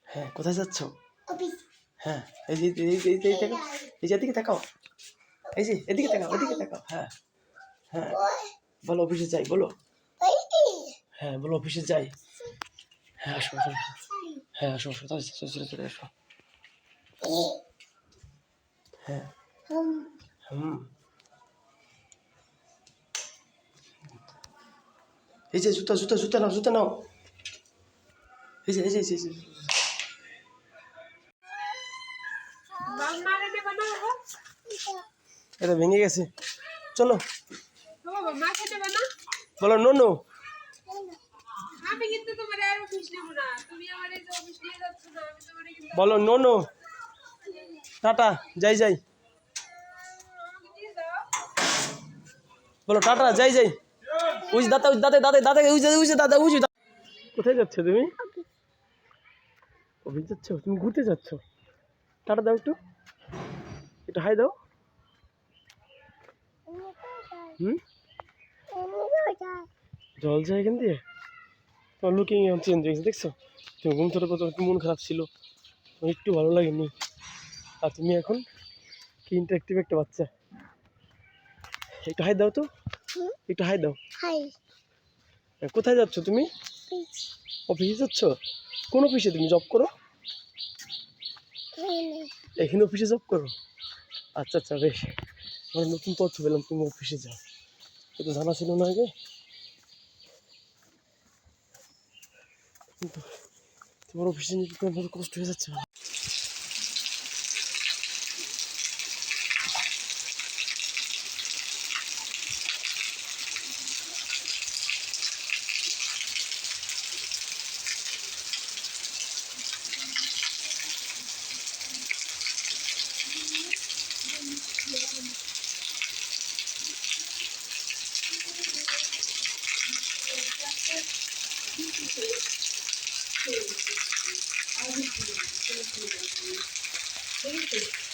হ্যাঁ, কোথায় যাচ্ছ? অফিস। হ্যাঁ, এই যে দেখো, এই যে এদিকে তাকাও, এই যে এদিকে তাকাও, এদিকে তাকাও। হ্যাঁ হ্যাঁ, বলো অফিসে যাই, বলো। হ্যাঁ বলো অফিসে যাই। হ্যাঁ আসো আসো, হ্যাঁ আসো আসো, চলে আসো। হ্যাঁ এই যে জুতা জুতা জুতা নাও, জুতা নাও। এই যে এই যে এই যে এটা ভেঙে গেছে, চলো। বলো নো নো। বলো নো নো, টাটা, যাই যাই। বলো টাটা, যাই যাই। উজ দাদা, উজ দাদা, দাদা দাদা, উজ উজ দাদা, উজ। কোথায় যাচ্ছ তুমি? অফিস যাচ্ছ? তুমি ঘুরতে যাচ্ছ? টাটা দাও, একটু একটু হাই দাও। জল যায় এখান দিয়ে? তোমার লুকিং চেঞ্জ হয়েছে, দেখছো? তুমি ঘুম থেকে কত মন খারাপ ছিল, তোমার একটু ভালো লাগেনি, আর তুমি এখন কি ইন্টারেক্টিভ একটা বাচ্চা। একটু হাই দাও তো, একটু হাই দাও। কোথায় যাচ্ছ তুমি? অফিসে যাচ্ছ? কোন অফিসে তুমি জব করো? এখানে অফিসে জব করো? আচ্ছা আচ্ছা, বেশ। আমরা নতুন তথ্য পেলাম, তুমি অফিসে যাও, এটা জানা ছিল না আগে। কিন্তু তোমার অফিসে নিয়ে তোমার কষ্ট হয়ে যাচ্ছে। Thank you.